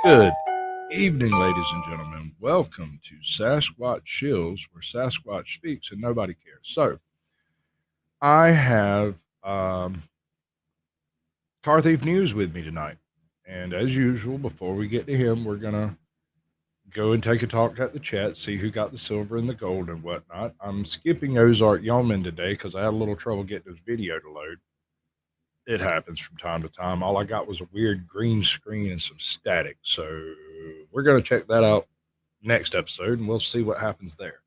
Good evening, ladies and gentlemen. Welcome to Sasquatch Shills, where Sasquatch speaks and nobody cares. So, I have CarThief News with me tonight. And as usual, before we get to him, we're going to go and take a talk at the chat, see who got the silver and the gold and whatnot. I'm skipping Ozark Yeoman today because I had a little trouble getting his video to load. It happens from time to time. All I got was a weird green screen and some static. So we're going to check that out next episode and we'll see what happens there.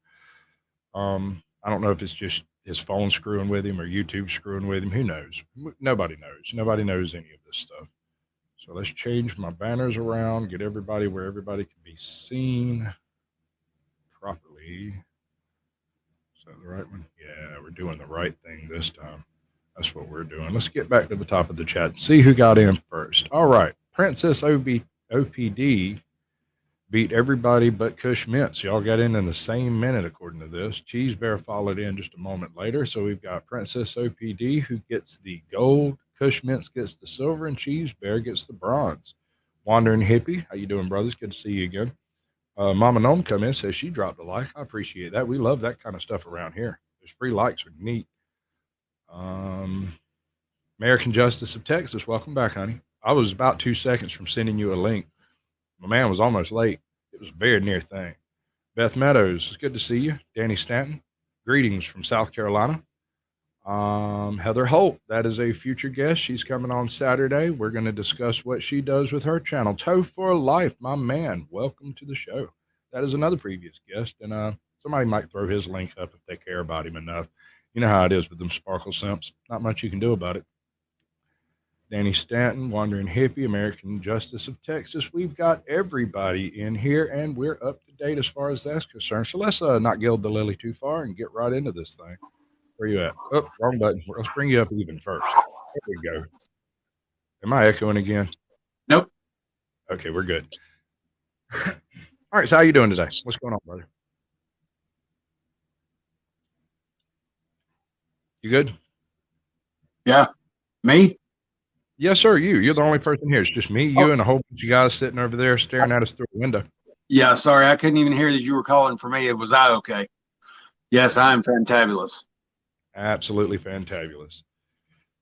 I don't know if it's just his phone screwing with him or YouTube screwing with him. Who knows? Nobody knows. Nobody knows any of this stuff. So let's change my banners around, get everybody where everybody can be seen properly. Is that the right one? Yeah, we're doing the right thing this time. That's what we're doing. Let's get back to the top of the chat and see who got in first. All right. Princess OPD beat everybody but Kush Mints. Y'all got in the same minute, according to this. Cheese Bear followed in just a moment later. So we've got Princess OPD who gets the gold, Kush Mints gets the silver, and Cheese Bear gets the bronze. Wandering Hippie, how you doing, brothers? Good to see you again. Mama Gnome come in, says she dropped a like. I appreciate that. We love that kind of stuff around here. Those free likes are neat. American Justice of Texas, welcome back, honey. I was about 2 seconds from sending you a link. My man was almost late. It was a very near thing. Beth Meadows, it's good to see you. Danny Stanton, greetings from South Carolina. Heather Holt, that is a future guest. She's coming on Saturday. We're going to discuss what she does with her channel. Toe for Life, my man, welcome to the show. That is another previous guest, and somebody might throw his link up if they care about him enough. You know how it is with them sparkle simps. Not much you can do about it. Danny Stanton, Wandering Hippie, American Justice of Texas. We've got everybody in here, and we're up to date as far as that's concerned. So let's not gild the lily too far and get right into this thing. Where you at? Oh, wrong button. Let's bring you up even first. There we go. Am I echoing again? Nope. Okay, we're good. All right, so how you doing today? What's going on, brother? You good? Yeah. Me? Yes, sir. You're the only person here. It's just me, you, and a whole bunch of guys sitting over there staring at us through the window. Yeah, sorry. I couldn't even hear that you were calling for me. Was I okay? Yes, I am fantabulous. Absolutely fantabulous.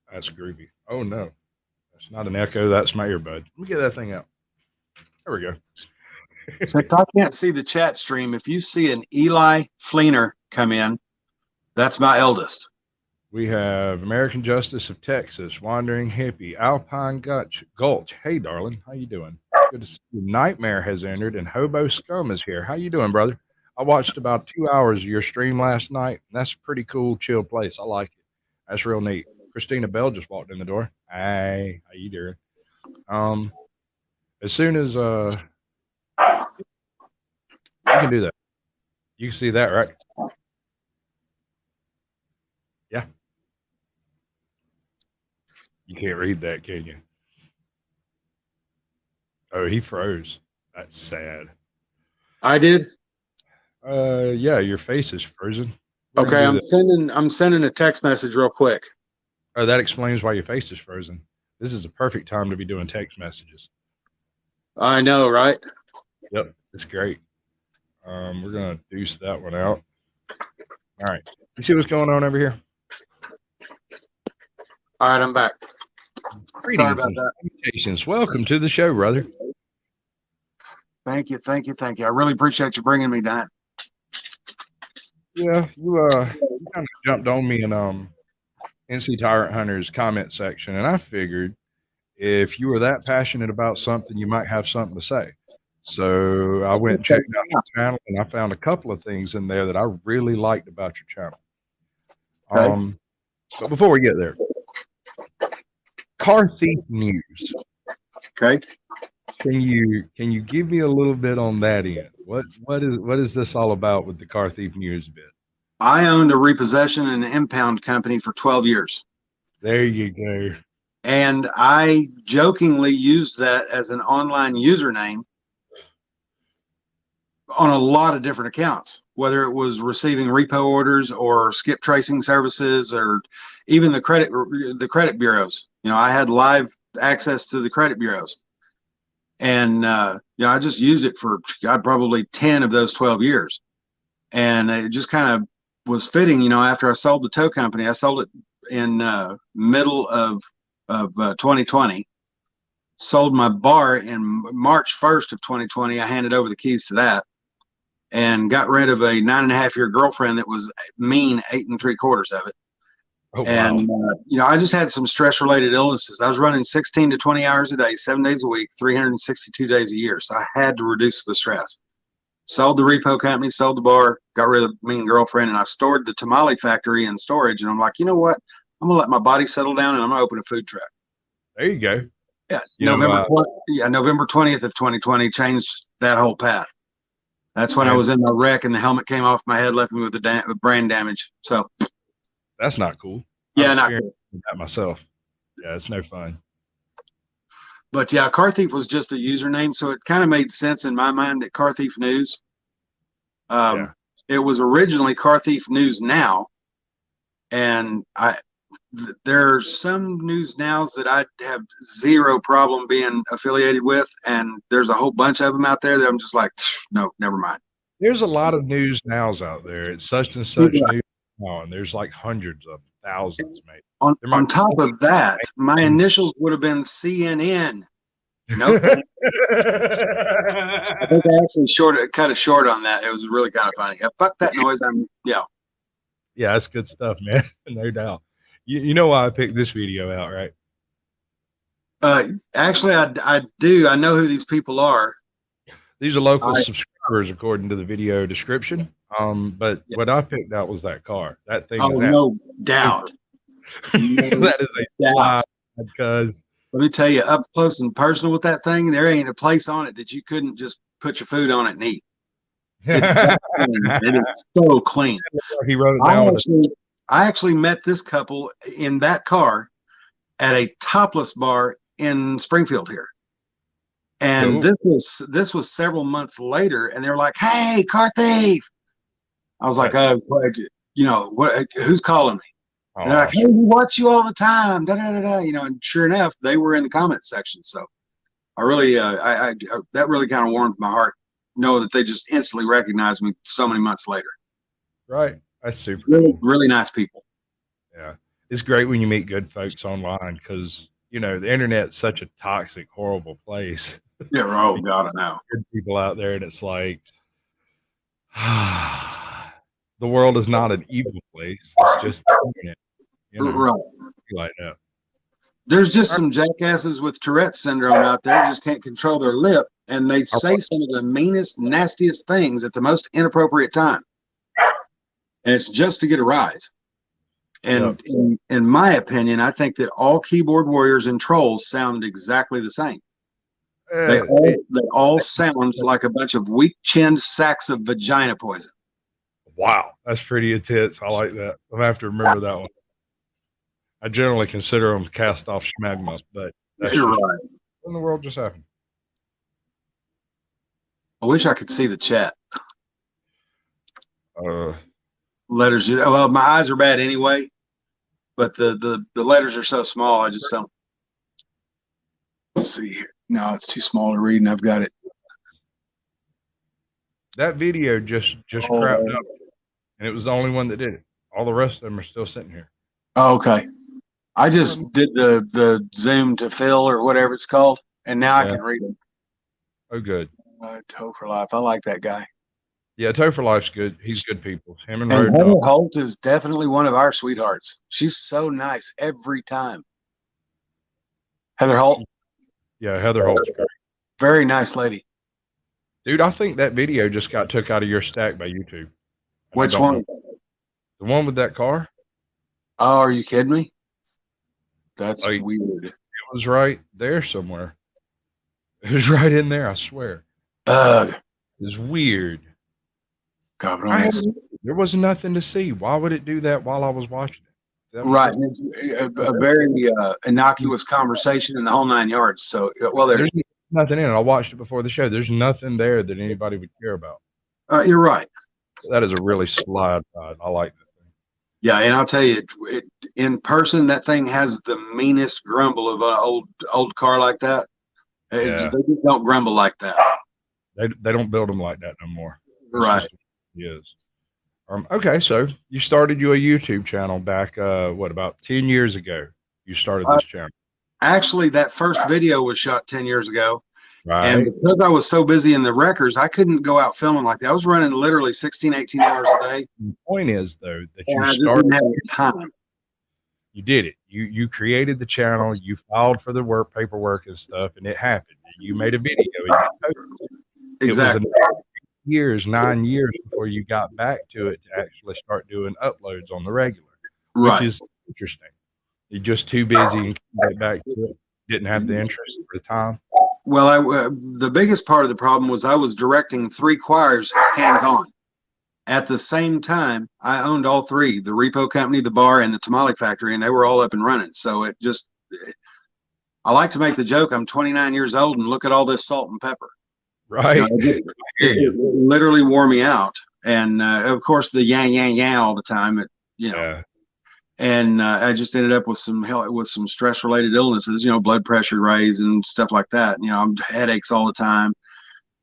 That's groovy. Oh, no. That's not an echo. That's my earbud. Let me get that thing out. There we go. Since I can't see the chat stream, if you see an Eli Fleener come in, that's my eldest. We have American Justice of Texas, Wandering Hippie, Alpine Gulch. Hey, darling. How you doing? Good to see you. Nightmare has entered, and Hobo Scum is here. How you doing, brother? I watched about 2 hours of your stream last night. That's a pretty cool, chill place. I like it. That's real neat. Christina Bell just walked in the door. Hey, how you doing? As soon as you can do that. You can see that, right? Yeah. You can't read that, can you? Oh, he froze. That's sad. I did. Yeah, your face is frozen. Okay, I'm sending a text message real quick. Oh, that explains why your face is frozen. This is a perfect time to be doing text messages. I know, right? Yep, it's great. We're gonna deuce that one out. All right, you see what's going on over here? All right, I'm back. Greetings and salutations. Welcome to the show, brother. Thank you. I really appreciate you bringing me down. Yeah, you kind of jumped on me in NC Tyrant Hunter's comment section, and I figured if you were that passionate about something, you might have something to say. So I went and checked out your channel, and I found a couple of things in there that I really liked about your channel. Okay. But before we get there, CarThief News. Okay. Can you give me a little bit on that end? What is this all about with the CarThief News bit? I owned a repossession and impound company for 12 years. There you go. And I jokingly used that as an online username on a lot of different accounts, whether it was receiving repo orders or skip tracing services or even the credit bureaus. You know, I had live access to the credit bureaus. And I just used it for God, probably 10 of those 12 years, and it just kind of was fitting. After I sold the tow company, I sold it in middle of 2020. Sold my bar in March 1st of 2020. I handed over the keys to that and got rid of a 9.5-year girlfriend that was mean 8 3/4 of it. Oh, And, wow. I just had some stress related illnesses. I was running 16 to 20 hours a day, 7 days a week, 362 days a year. So I had to reduce the stress. Sold the repo company, sold the bar, got rid of the mean girlfriend, and I stored the tamale factory in storage. And I'm like, you know what? I'm going to let my body settle down and I'm going to open a food truck. There you go. Yeah. You know, November 20th of 2020 changed that whole path. That's when I was in my wreck and the helmet came off my head, left me with the brain damage. So that's not cool. Yeah, I've not experienced that myself. Yeah, it's no fun. But yeah, CarThief was just a username, so it kind of made sense in my mind that CarThief News. Yeah. It was originally CarThief News Now, and there's some news nows that I have zero problem being affiliated with, and there's a whole bunch of them out there that I'm just like, no, never mind. There's a lot of news nows out there. It's such and such news now, and there's like hundreds of thousands, mate. On top of that, my initials would have been CNN. Nope. I think I actually cut it short on that. It was really kind of funny. Yeah, fuck that noise. Yeah, that's good stuff, man. No doubt. You know why I picked this video out, right? Actually, I do. I know who these people are. These are local subscribers, according to the video description. But what I picked out was that car. That thing is no doubt. That is a slide, because let me tell you, up close and personal with that thing, there ain't a place on it that you couldn't just put your food on it and eat. It's that clean. It is so clean. He wrote it down. I actually met this couple in that car at a topless bar in Springfield here. And cool. This was several months later, and they were like, "Hey, CarThief." I was like, what? Who's calling me? And they're like, "Hey, we watch you all the time." Da, da, da, da. And sure enough, they were in the comment section. So I really, that really kind of warmed my heart. Know that they just instantly recognized me so many months later. Right, that's super. Really, cool. Really nice people. Yeah, it's great when you meet good folks online, because the internet's such a toxic, horrible place. Yeah. Oh God, I know. Good people out there, and it's like, the world is not an evil place. It's just the internet. Right. Like that. There's just some jackasses with Tourette's syndrome out there who just can't control their lip, and they say some of the meanest, nastiest things at the most inappropriate time. And it's just to get a rise. And in my opinion, I think that all keyboard warriors and trolls sound exactly the same. They all sound like a bunch of weak-chinned sacks of vagina poison. Wow, that's pretty intense. I like that. I'm gonna have to remember that one. I generally consider them cast off schmagma, but that's You're right. What in the world just happened? I wish I could see the chat. Letters. Well, my eyes are bad anyway, but the letters are so small. I just don't. Let's see here. No, it's too small to read, and I've got it. That video just crapped up, and it was the only one that did it. All the rest of them are still sitting here. Oh, okay. I just did the zoom to fill or whatever it's called, and now I can read them. Oh, good. Toe for Life. I like that guy. Yeah, Toe for Life's good. He's good people. Him and Heather Holt is definitely one of our sweethearts. She's so nice every time. Heather Holt. Yeah, Heather Holt's great. Very nice lady. Dude, I think that video just got took out of your stack by YouTube. Which one? The one with that car? Oh, are you kidding me? That's weird. It was right there somewhere. It was right in there, I swear. It was weird. God, there was nothing to see. Why would it do that while I was watching it? Right. It's a very innocuous conversation in the whole 9 yards. So, there's nothing in it. I watched it before the show. There's nothing there that anybody would care about. You're right. That is a really slide ride. I like that thing. Yeah, and I'll tell you, in person, that thing has the meanest grumble of an old car like that. Yeah, They just don't grumble like that. they don't build them like that no more. That's Right. just what it is. Okay, so you started you a YouTube channel back what, about 10 years ago. You started Uh, this channel, Actually, that first video was shot 10 years ago. And right? because I was so busy in the wreckers, I couldn't go out filming like that. I was running literally 16, 18 hours a day. The point is though that you And I just didn't started, have the time. you did it. You created the channel, you filed for the work paperwork and stuff, and it happened. You made a video and you posted. It was Exactly. 9 years before you got back to it to actually start doing uploads on the regular, which Right. is interesting. You're just too busy and couldn't get back to it. Didn't have the interest or the time. Well, the biggest part of the problem was I was directing 3 choirs hands on. At the same time, I owned all 3, the repo company, the bar, and the tamale factory, and they were all up and running. So I like to make the joke, I'm 29 years old and look at all this salt and pepper. Right. It literally wore me out. And of course, the yang all the time, Yeah. and I just ended up with some stress related illnesses, blood pressure raised and stuff like that. I'm headaches all the time.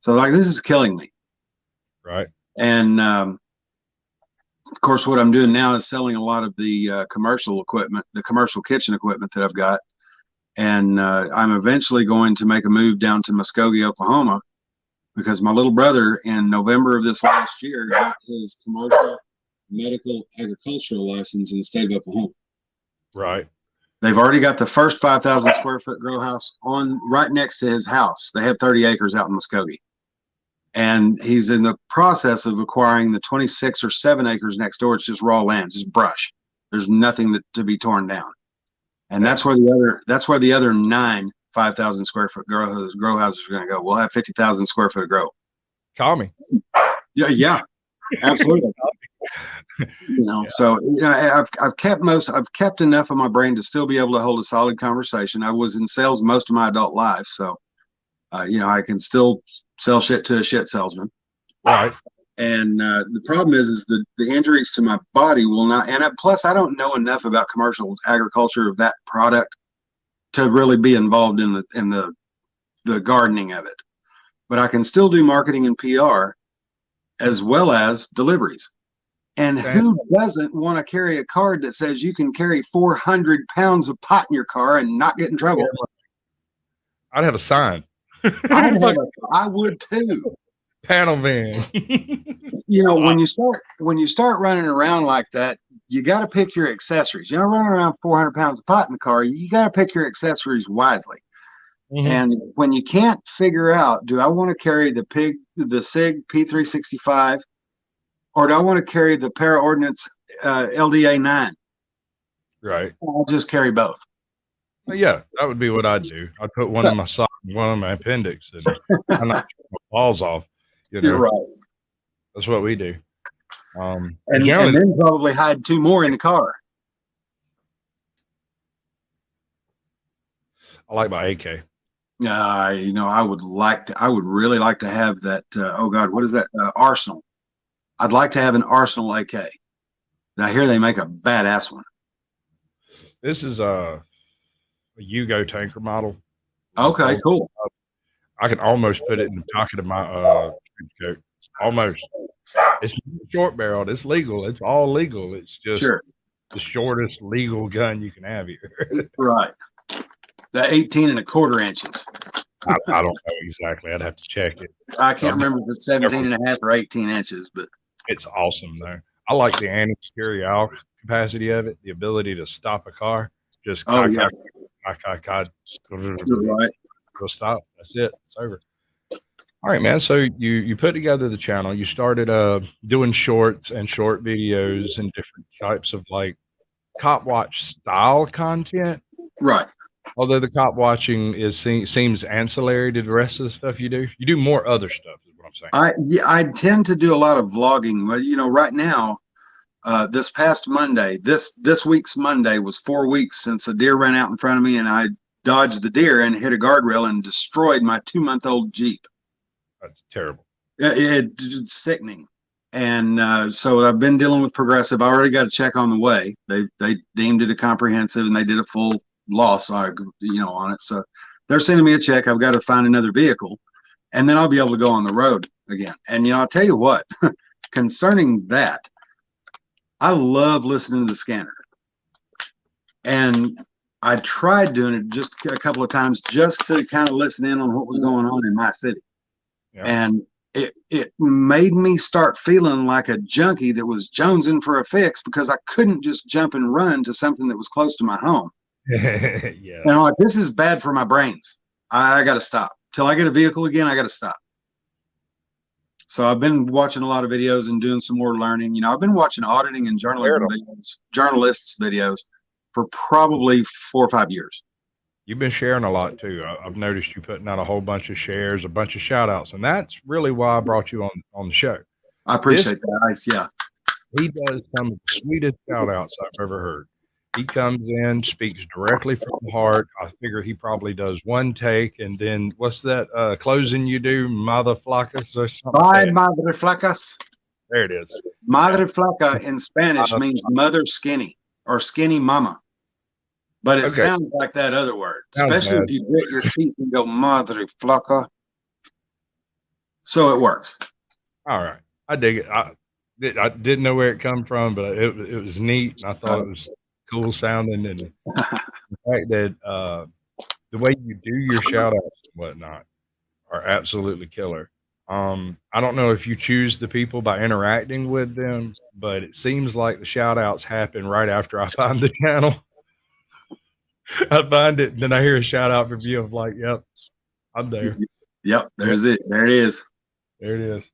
So like, this is killing me. Right. And of course, what I'm doing now is selling a lot of the commercial equipment, the commercial kitchen equipment that I've got. And I'm eventually going to make a move down to Muskogee, Oklahoma, because my little brother in November of this last year got his commercial medical agricultural license in the state of Oklahoma. Right. They've already got the first 5,000 square foot grow house on right next to his house. They have 30 acres out in Muskogee. And he's in the process of acquiring the 26 or 7 acres next door. It's just raw land, just brush. There's nothing to be torn down. And that's where the other 9 5,000 square foot grow houses are going to go. We'll have 50,000 square foot grow. Call me. Yeah, absolutely. So I've kept enough of my brain to still be able to hold a solid conversation. I was in sales most of my adult life, so I can still sell shit to a shit salesman. Right. And the problem is the injuries to my body will not. And plus, I don't know enough about commercial agriculture of that product to really be involved in the gardening of it. But I can still do marketing and PR as well as deliveries. And who doesn't want to carry a card that says you can carry 400 pounds of pot in your car and not get in trouble? I'd have a sign. I would too. Panel van. When you start running around like that, you got to pick your accessories. Running around 400 pounds of pot in the car, you got to pick your accessories wisely. Mm-hmm. And when you can't figure out, do I want to carry the SIG P365, or do I want to carry the Para Ordnance LDA 9? Right. I'll just carry both. Yeah, that would be what I'd do. I'd put one in my sock, one on my appendix, and I'm not taking my balls off. You're right. That's what we do. And then probably hide 2 more in the car. I like my AK. I would really like to have that. Oh God, what is that? Arsenal. I'd like to have an Arsenal AK. Now here they make a badass one. This is a Yugo tanker model. Okay, cool. I can almost put it in the pocket of my coat. Almost. It's short barreled. It's legal. It's all legal. It's just the shortest legal gun you can have here. Right. The 18 1/4 inches. I don't know exactly. I'd have to check it. I can't remember if it's 17 1/2 or 18 inches, but it's awesome though. I like the anti-material capacity of it, the ability to stop a car. Just right. We'll stop. That's it. It's over. All right, man. So you put together the channel. You started doing shorts and short videos and different types of like cop watch style content. Right. Although the cop watching seems ancillary to the rest of the stuff you do. You do more other stuff, is what I'm saying. I tend to do a lot of vlogging. But right now, this past Monday, this week's Monday was 4 weeks since a deer ran out in front of me, and I dodged the deer and hit a guardrail and destroyed my 2-month-old Jeep. That's terrible. It's sickening. And so I've been dealing with Progressive. I already got a check on the way. They deemed it a comprehensive, and they did a full loss, on it. So They're sending me a check. I've got to find another vehicle, and then I'll be able to go on the road again. And I'll tell you what, concerning that, I love listening to the scanner. And I tried doing it just a couple of times just to kind of listen in on what was going on in my city. Yeah. And it made me start feeling like a junkie that was jonesing for a fix because I couldn't just jump and run to something that was close to my home. Yeah. And I'm like, this is bad for my brains. I got to stop. Till I get a vehicle again, I got to stop. So I've been watching a lot of videos and doing some more learning. I've been watching auditing and journalism videos, journalists' videos for probably 4 or 5 years. You've been sharing a lot too. I've noticed you putting out a whole bunch of shares, a bunch of shout outs, and that's really why I brought you on the show. I appreciate that. Yeah. He does some of the sweetest shout outs I've ever heard. He comes in, speaks directly from the heart. I figure he probably does one take, and then what's that closing you do? Mother flacas or something? Bye, madre flacas. There it is. Madre flaca in Spanish means mother skinny or skinny mama. But it sounds like that other word, especially if you grit your teeth and go, madre flaca. So it works. All right. I dig it. I didn't know where it come from, but it was neat. And I thought it was cool sounding. And the fact that the way you do your shout outs and whatnot are absolutely killer. I don't know if you choose the people by interacting with them, but it seems like the shout outs happen right after I find the channel. I find it, and then I hear a shout out from you. I'm like, yep, I'm there. Yep, there's it. There it is. There it is.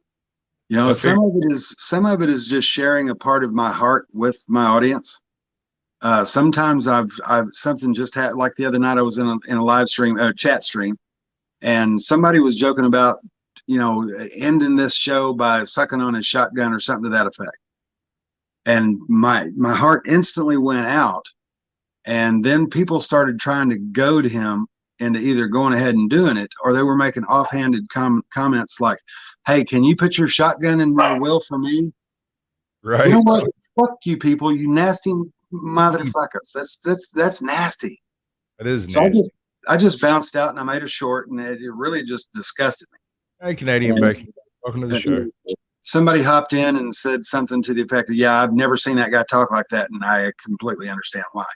Some of it is just sharing a part of my heart with my audience. Sometimes I've something just happened. Like the other night, I was in a live stream, a chat stream, and somebody was joking about, ending this show by sucking on his shotgun or something to that effect. And my heart instantly went out. And then people started trying to goad him into either going ahead and doing it, or they were making offhanded comments like, hey, can you put your shotgun in my will for me? Right. You know what? Fuck you people, you nasty motherfuckers. That's nasty. It is nasty. So I just bounced out and I made a short, and it really just disgusted me. Hey, Canadian Bacon. Welcome to the show. Somebody hopped in and said something to the effect of, yeah, I've never seen that guy talk like that, and I completely understand why.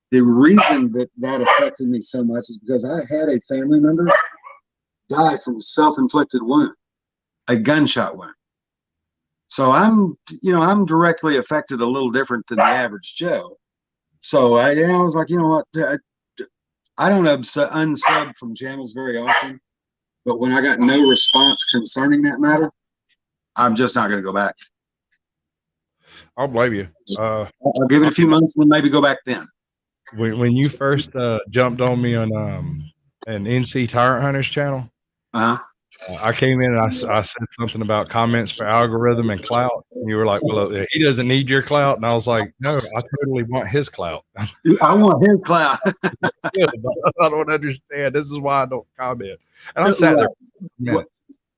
The reason that affected me so much is because I had a family member die from a self-inflicted wound, a gunshot wound. So I'm directly affected a little different than the average Joe. So I was like, you know what? I don't unsub from channels very often, but when I got no response concerning that matter, I'm just not going to go back. I'll blame you. I'll give it a few months and then maybe go back then. When you first jumped on me on an NC Tyrant Hunters channel, I came in and I said something about comments for algorithm and clout. And you were like, well, he doesn't need your clout. And I was like, no, I totally want his clout. I want his clout. I don't understand. This is why I don't comment. And I sat there for a minute.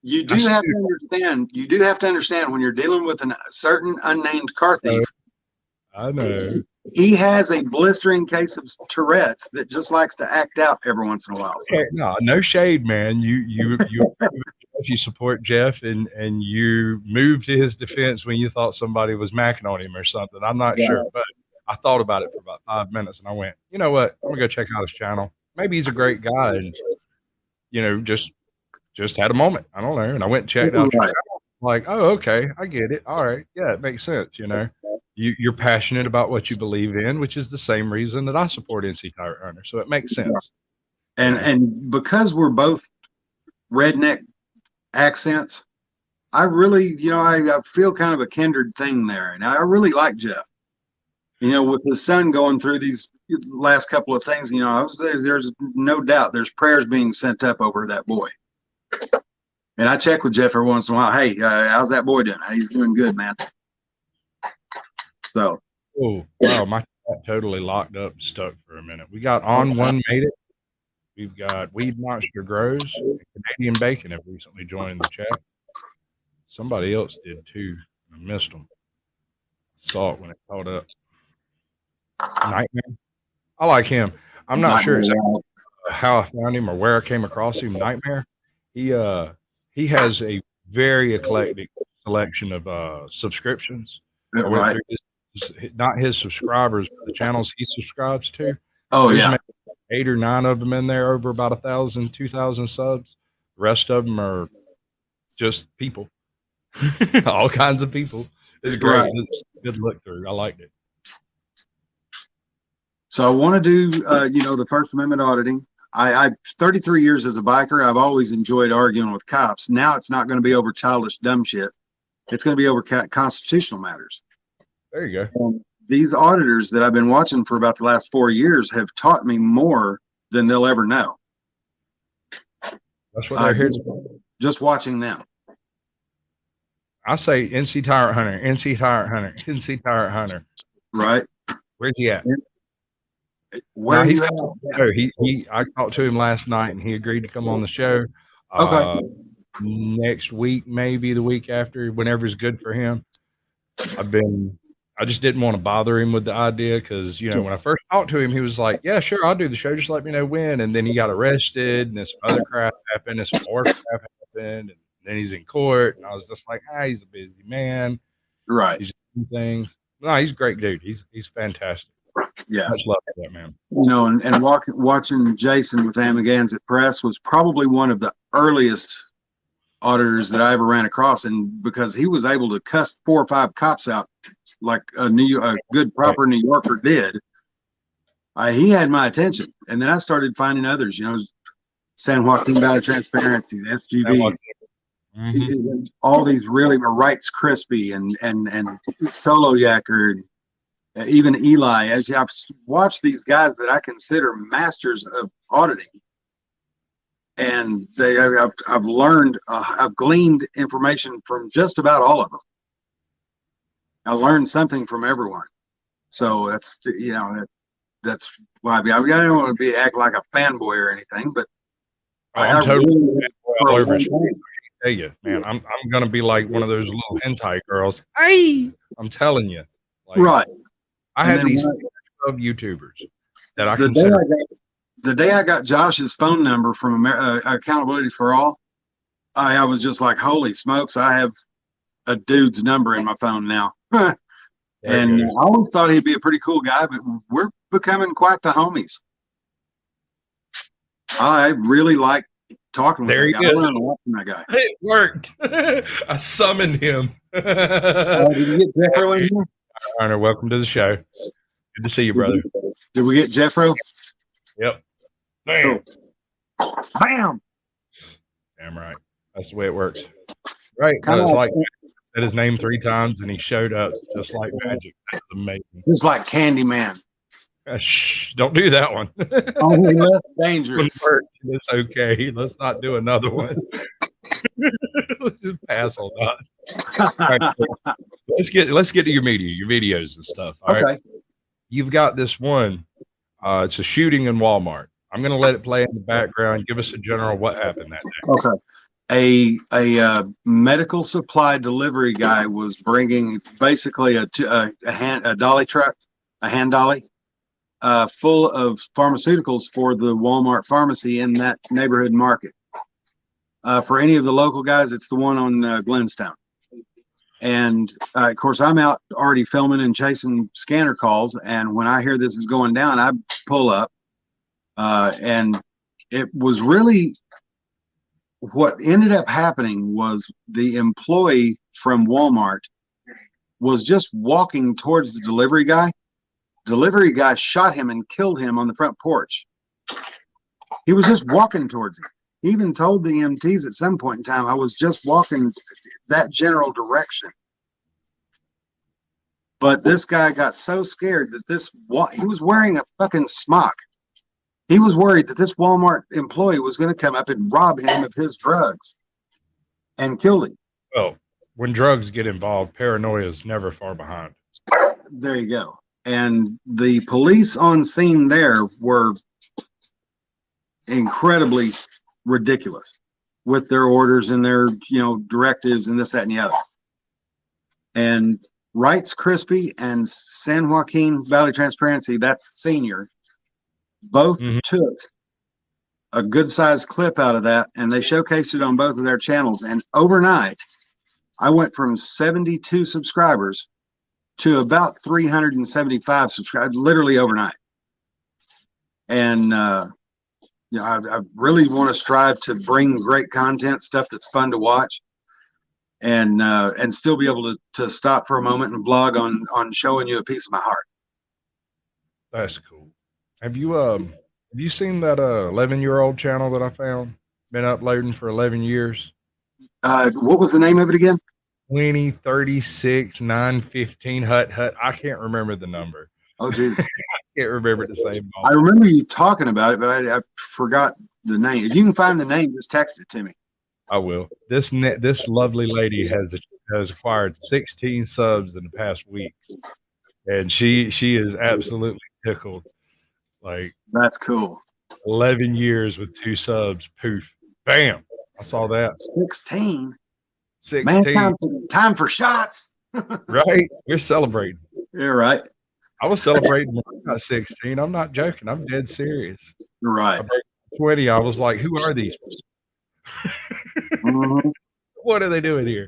You do have to understand. You do have to understand when you're dealing with a certain unnamed CarThief. I know. He has a blistering case of Tourette's that just likes to act out every once in a while. So. No shade, man. You support Jeff and you moved to his defense when you thought somebody was macking on him or something. I'm not sure, but I thought about it for about 5 minutes and I went, you know what? I'm gonna go check out his channel. Maybe he's a great guy and just had a moment. I don't know. And I went and checked out your channel. Like, oh, okay, I get it. All right, yeah, it makes sense. You're passionate about what you believe in, which is the same reason that I support NC Tyrant Hunter. So it makes sense. And because we're both redneck accents, I really, I feel kind of a kindred thing there. And I really like Jeff. With his son going through these last couple of things, there's no doubt there's prayers being sent up over that boy. And I check with Jeff every once in a while. Hey, how's that boy doing? He's doing good, man. So. Oh, wow. My cat totally locked up and stuck for a minute. We got On One Made It. We've got Weed Monster Grows. And Canadian Bacon have recently joined the chat. Somebody else did too. I missed them. Saw it when it caught up. Nightmare. I like him. I'm not sure exactly how I found him or where I came across him, Nightmare. He uh he has a very eclectic selection of subscriptions. I went Right. through not his subscribers, but the channels he subscribes to. Oh There's yeah. maybe 8 or 9 of them in there over about 1,000, 2,000 subs. The rest of them are just people, all kinds of people. It's great. Right. Good look through. I liked it. So I want to do, the First Amendment auditing. I 33 years as a biker. I've always enjoyed arguing with cops. Now it's not going to be over childish dumb shit. It's going to be over constitutional matters. There you go. And these auditors that I've been watching for about the last 4 years have taught me more than they'll ever know. That's what they're here to do. Just watching them. I say NC Tyrant Hunter, NC Tyrant Hunter, NC Tyrant Hunter. Right. Where's he at? Where he's at? I talked to him last night and he agreed to come on the show. Okay. Next week, maybe the week after, whenever is good for him. I just didn't want to bother him with the idea because, when I first talked to him, he was like, yeah, sure, I'll do the show. Just let me know when. And then he got arrested and this other crap happened and some more crap happened. And then he's in court. And I was just like, he's a busy man. Right. He's doing things. No, he's a great dude. He's fantastic. Yeah. Much love for that man. And watching Jason with Amagansett Press was probably one of the earliest auditors that I ever ran across. And because he was able to cuss 4 or 5 cops out like a good proper New Yorker did, he had my attention. And then I started finding others, San Joaquin Valley Transparency, the SGV, all these really Rights Crispy and Solo Yacker, even Eli. As I've watched these guys that I consider masters of auditing, and I've learned, I've gleaned information from just about all of them. I learned something from everyone. So that's why I don't want to act like a fanboy or anything, but I'm totally all over it. I tell you, man, I'm gonna be like one of those little hentai girls. Hey, I'm telling you, right. I have these of YouTubers that I consider. The day I got Josh's phone number from Accountability for All, I was just like, holy smokes, I have a dude's number in my phone now. And I always thought he'd be a pretty cool guy, but we're becoming quite the homies. I really like talking with that guy. I learned a lot from that guy. It worked. I summoned him. Did you get Jeffro in here? Hunter, welcome to the show. Good to see you, brother. Did we get Jeffro? Yep. Bam. Cool. Bam. Damn right. That's the way it works. Right. It's like said his name 3 times and he showed up just like magic. That's amazing. Just like Candyman. Shh, don't do that one. Only less dangerous. It's okay. Let's not do another one. Let's just pass on that. Right. Let's get to your media, your videos and stuff. All right. You've got this one. It's a shooting in Walmart. I'm going to let it play in the background. Give us a general what happened that day. Okay. A medical supply delivery guy was bringing basically a dolly truck, a hand dolly, full of pharmaceuticals for the Walmart pharmacy in that neighborhood market. For any of the local guys, it's the one on Glenstone. And of course, I'm out already filming and chasing scanner calls. And when I hear this is going down, I pull up. And it was really what ended up happening was the employee from Walmart was just walking towards the delivery guy. Delivery guy shot him and killed him on the front porch. He was just walking towards him. He even told the EMTs at some point in time, I was just walking that general direction. But this guy got so scared that he was wearing a fucking smock. He was worried that this Walmart employee was going to come up and rob him of his drugs and kill him. Well, when drugs get involved, paranoia is never far behind. There you go. And the police on scene there were incredibly ridiculous with their orders and their, directives and this, that, and the other. And Rights Crispy and San Joaquin Valley Transparency, that's senior, both took a good sized clip out of that, and they showcased it on both of their channels. And overnight, I went from 72 subscribers to about 375 subscribers, literally overnight. And I really want to strive to bring great content, stuff that's fun to watch, and still be able to stop for a moment and vlog on showing you a piece of my heart. That's cool. Have you seen that 11-year-old channel that I found? Been uploading for 11 years. What was the name of it again? 20, 36, 915 hut. I can't remember the number. Oh, geez. I can't remember the same. I remember you talking about it, but I forgot the name. If you can find the name, just text it to me. I will. This lovely lady has acquired 16 subs in the past week, and she is absolutely tickled. Like, that's cool. 11 years with 2 subs. Poof. Bam. I saw that. 16. 16. Man, time for shots. Right? You're celebrating. You're right. I was celebrating when I got 16. I'm not joking. I'm dead serious. You're right. 20. I was like, who are these people? Mm-hmm. What are they doing here?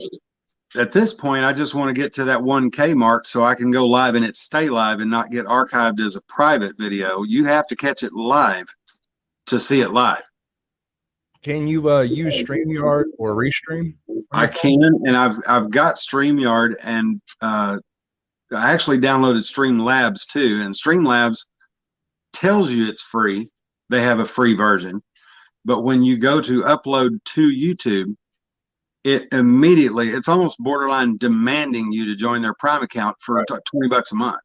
At this point, I just want to get to that 1K mark so I can go live and it stay live and not get archived as a private video. You have to catch it live to see it live. Can you use StreamYard or Restream? I can, and I've got StreamYard, and I actually downloaded Streamlabs too. And Streamlabs tells you it's free. They have a free version, but when you go to upload to YouTube, it immediately, it's almost borderline demanding you to join their Prime account for $20 a month.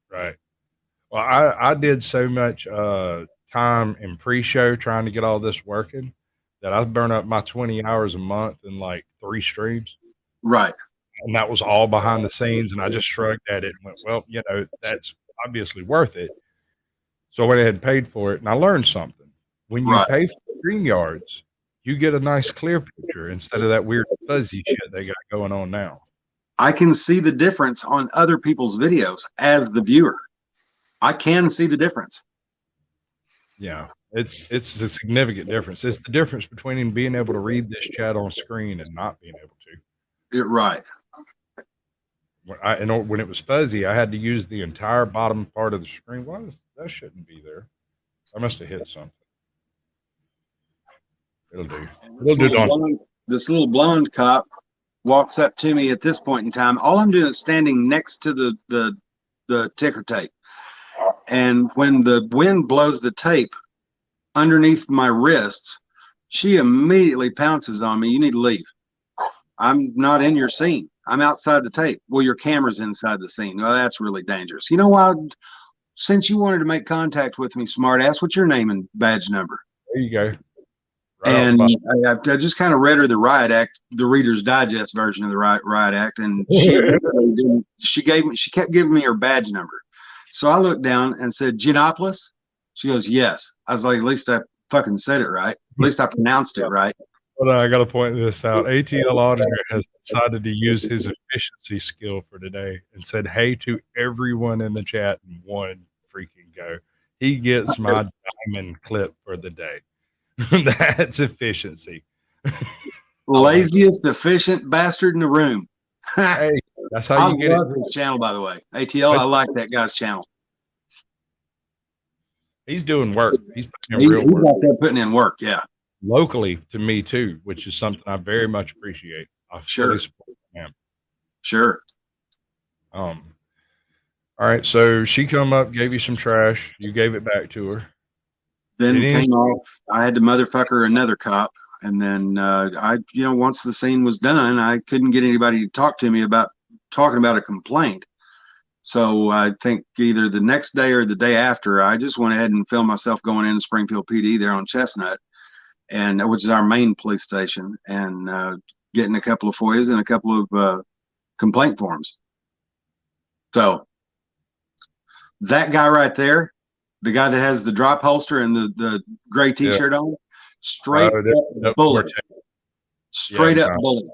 Right. Well, I did so much time in pre-show trying to get all this working that I burned up my 20 hours a month in like 3 streams. Right. And that was all behind the scenes. And I just shrugged at it and went, well, that's obviously worth it. So I went ahead and paid for it. And I learned something. When you pay for StreamYards, you get a nice clear picture instead of that weird fuzzy shit they got going on now. I can see the difference on other people's videos as the viewer. I can see the difference. Yeah, it's a significant difference. It's the difference between being able to read this chat on screen and not being able to. You're right. When it was fuzzy, I had to use the entire bottom part of the screen. That shouldn't be there. I must have hit something. It'll do. This little blonde cop walks up to me at this point in time. All I'm doing is standing next to the ticker tape. And when the wind blows the tape underneath my wrists, she immediately pounces on me. You need to leave. I'm not in your scene. I'm outside the tape. Well, your camera's inside the scene. Well, that's really dangerous. You know why? Since you wanted to make contact with me, smartass, what's your name and badge number? There you go. Right, and I just kind of read her the Riot Act, the Reader's Digest version of the Riot Act, and she kept giving me her badge number. So I looked down and said, Genopolis? She goes, yes. I was like, at least I fucking said it right. At least I pronounced it right. Well, I got to point this out. ATL Auditor has decided to use his efficiency skill for today and said, hey to everyone in the chat in one freaking go. He gets my diamond clip for the day. That's efficiency. Laziest efficient bastard in the room. Hey, that's how you get it. I love his channel, by the way. ATL, I like that guy's channel. He's doing work. He's putting in real work. Out there putting in work, yeah. Locally to me too, which is something I very much appreciate. I fully support him. Sure. All right. So she come up, gave you some trash. You gave it back to her. Then came off. I had to motherfucker another cop. And then once the scene was done, I couldn't get anybody to talk to me about talking about a complaint. So I think either the next day or the day after, I just went ahead and filmed myself going into Springfield PD there on Chestnut, and which is our main police station, and getting a couple of FOIAs and a couple of complaint forms. So that guy right there, the guy that has the drop holster and the gray T-shirt on, straight up bullet. Straight up bullet.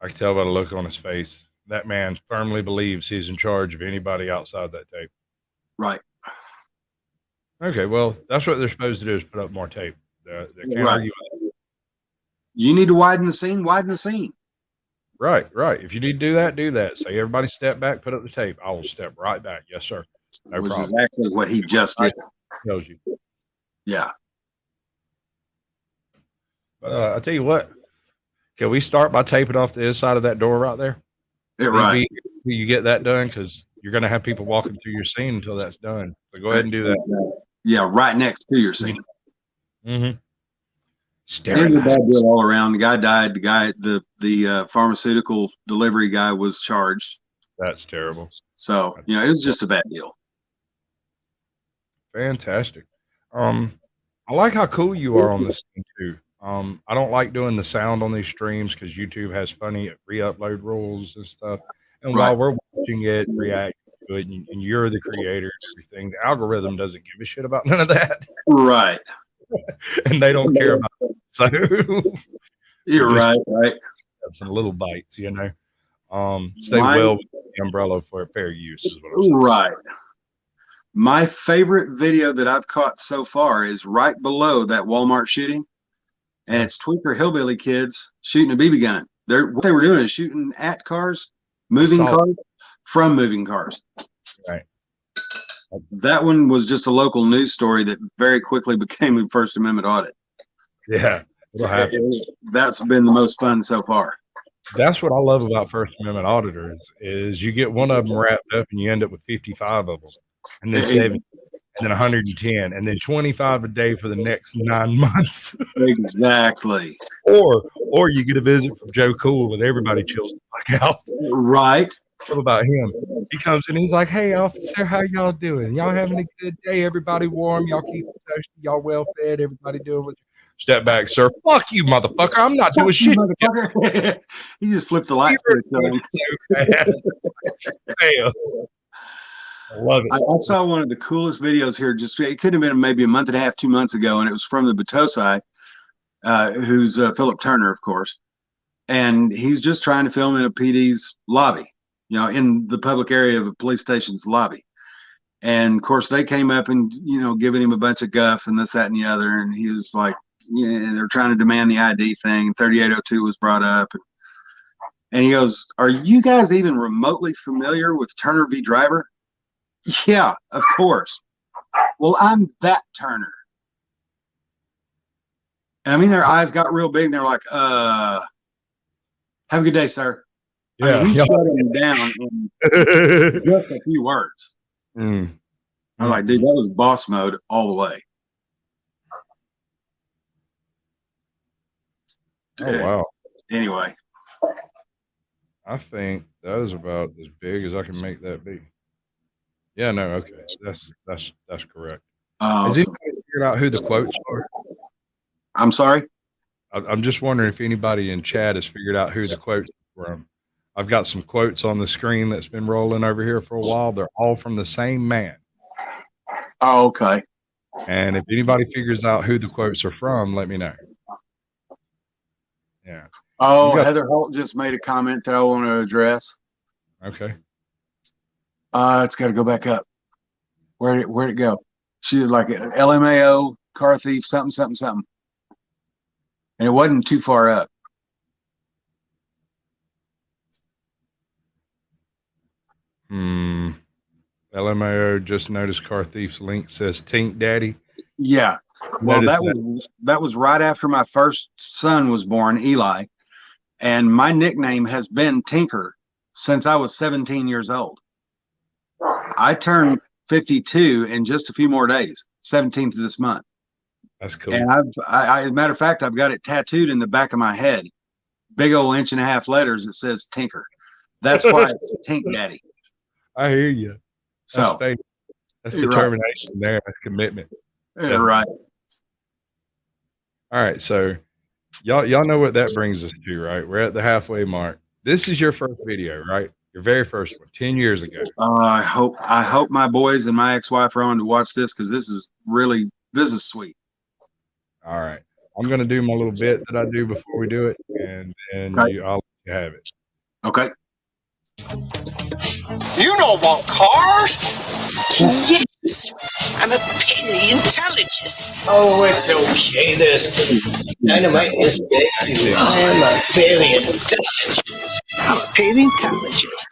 I can tell by the look on his face. That man firmly believes he's in charge of anybody outside that tape. Right. Okay, well, that's what they're supposed to do is put up more tape. They can't argue with it. You need to widen the scene. Widen the scene. Right. If you need to do that, do that. Say everybody step back, put up the tape. I will step right back. Yes, sir. No Which problem. is actually what he just did. Tells you. Yeah. But I tell you what, can we start by taping off the inside of that door right there? Right. You get that done because you're going to have people walking through your scene until that's done. So go ahead and do that. Yeah, right next to your scene. Mm-hmm. It was a bad deal all around. The guy died. The pharmaceutical delivery guy was charged. That's terrible. So, it was just a bad deal. Fantastic. I like how cool you are on this thing too. I don't like doing the sound on these streams because YouTube has funny re-upload rules and stuff. And while we're watching it, reacting to it, and you're the creator and everything, the algorithm doesn't give a shit about none of that. Right. And they don't care about it. So you're right. Some little bites, stay well with the umbrella for fair use is what I'm saying. Right. My favorite video that I've caught so far is right below that Walmart shooting, and it's Tweaker Hillbilly kids shooting a BB gun. What they were doing is shooting at cars, moving cars from moving cars. Right. That one was just a local news story that very quickly became a First Amendment audit. Yeah, that's been the most fun so far. That's what I love about First Amendment auditors is you get one of them wrapped up and you end up with 55 of them, and then 70, and then 110, and then 25 a day for the next 9 months. Exactly. Or you get a visit from Joe Cool and everybody chills the fuck out. Right. What about him? He comes in, he's like, "Hey, officer, how y'all doing? Y'all having a good day? Everybody warm? Y'all keep toasty? Y'all well fed? Everybody doing what?" Step back, sir. Fuck you, motherfucker. I'm not doing shit. He just flipped the light switch on. I love it. I saw one of the coolest videos here. It could have been maybe a month and a half, 2 months ago, and it was from the Batosai, who's Philip Turner, of course. And he's just trying to film in a PD's lobby, in the public area of a police station's lobby. And of course, they came up and, giving him a bunch of guff and this, that, and the other. And he was like, they're trying to demand the ID thing. 3802 was brought up. And he goes, "Are you guys even remotely familiar with Turner v. Driver?" "Yeah, of course." "Well, I'm that Turner." And I mean, their eyes got real big and they're like, "Have a good day, sir." Yeah. I mean, he shut him down in just a few words. I'm like, dude, that was boss mode all the way. Oh, wow. Anyway. I think that is about as big as I can make that be. Yeah, no, okay. That's correct. Has anybody figured out who the quotes are? I'm sorry? I'm just wondering if anybody in chat has figured out who the quotes are from. I've got some quotes on the screen that's been rolling over here for a while. They're all from the same man. Oh, okay. And if anybody figures out who the quotes are from, let me know. Yeah. Oh, Heather Holt just made a comment that I want to address. Okay. It's got to go back up. Where'd it go? She was like LMAO, CarThief, something. And it wasn't too far up. LMAO just noticed CarThief's link says Tink Daddy. Yeah. Well, that was right after my first son was born, Eli. And my nickname has been Tinker since I was 17 years old. I turned 52 in just a few more days, 17th of this month. That's cool. And as a matter of fact, I've got it tattooed in the back of my head. Big old 1.5 inch letters that says Tinker. That's why it's Tink Daddy. I hear you. That's so faith. That's determination there. That's commitment. Yeah, right. All right. So y'all know what that brings us to, right? We're at the halfway mark. This is your first video, right? Your very first one, 10 years ago. I hope my boys and my ex-wife are on to watch this because this is sweet. All right. I'm going to do my little bit that I do before we do it, and then I'll let you have it. Okay. You don't want cars? Yes. I'm a paleontologist. Oh, it's okay. There's dynamite in this bag too. I am a paleontologist. I'm a paleontologist.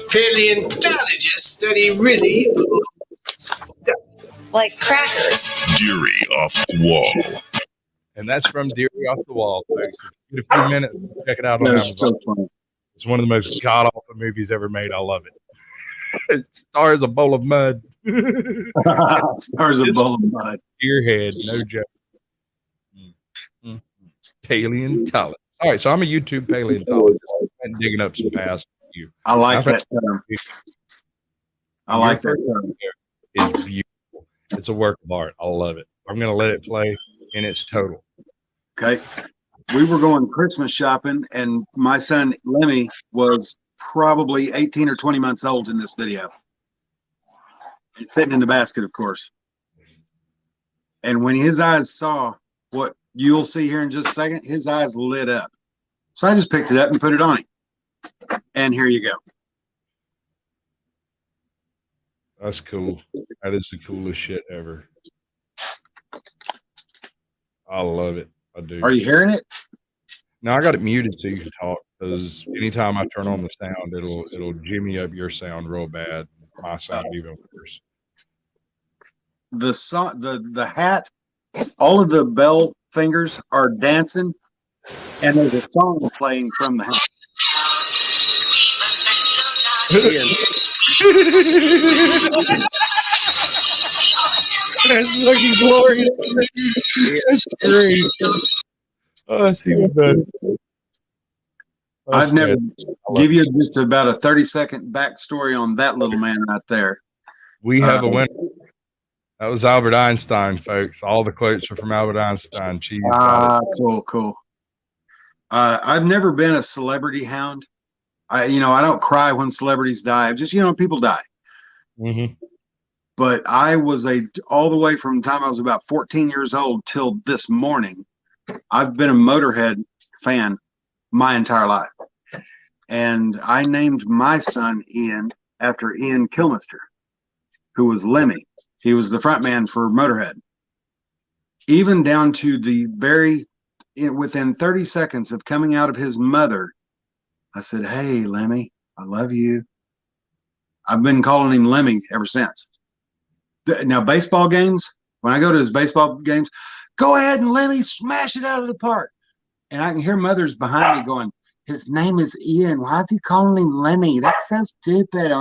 Paleontologists study really like crackers. Deary off the wall. And that's from Deary Off the Wall, folks. If you get a few minutes, check it out on That's Amazon. so funny. It's one of the most god-awful movies ever made. I love it. It stars a bowl of mud. Stars a bowl of mud. Your head, no joke. Paleontologist. All right, so I'm a YouTube paleontologist. I'm digging up some past you. I like that term. I like that term. It's beautiful. It's a work of art. I love it. I'm going to let it play in its total. Okay. We were going Christmas shopping, and my son Lemmy was probably 18 or 20 months old in this video. He's sitting in the basket, of course. And when his eyes saw what you'll see here in just a second, his eyes lit up. So I just picked it up and put it on him. And here you go. That's cool. That is the coolest shit ever. I love it. I do. Are you hearing it? Now I got it muted so you can talk, because anytime I turn on the sound, it'll jimmy up your sound real bad. My sound even worse. The hat, all of the bell fingers are dancing, and there's a song playing from the hat. That's fucking glorious. That's great. Oh, that's even better. I've never give you just about a 30-second backstory on that little man right there. We have a winner. That was Albert Einstein, folks. All the quotes are from Albert Einstein. Cheese. Cool. I've never been a celebrity hound. I don't cry when celebrities die. Just, people die. Mm-hmm. But I was all the way from the time I was about 14 years old till this morning, I've been a Motorhead fan my entire life. And I named my son Ian after Ian Kilmister, who was Lemmy. He was the front man for Motorhead. Even down to within 30 seconds of coming out of his mother, I said, "Hey, Lemmy, I love you." I've been calling him Lemmy ever since. Now, baseball games, when I go to his baseball games, "Go ahead and Lemmy, smash it out of the park." And I can hear mothers behind me going, "His name is Ian. Why is he calling him Lemmy? That's so stupid.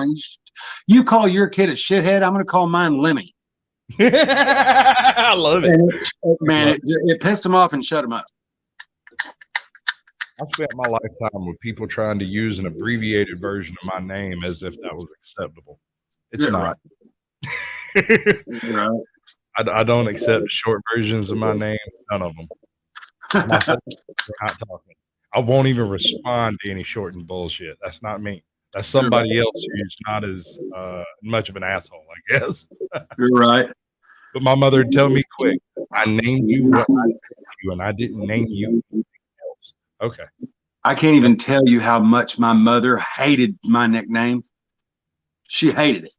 You call your kid a shithead, I'm going to call mine Lemmy." I love it. It pissed him off and shut him up. I spent my lifetime with people trying to use an abbreviated version of my name as if that was acceptable. It's not. Right. I don't accept short versions of my name. None of them. My we're not talking. I won't even respond to any shortened bullshit. That's not me. That's somebody else who's not as much of an asshole, I guess. You're right. But my mother would tell me quick, "I named you what I named you, and I didn't name you anything else." Okay. I can't even tell you how much my mother hated my nickname. She hated it.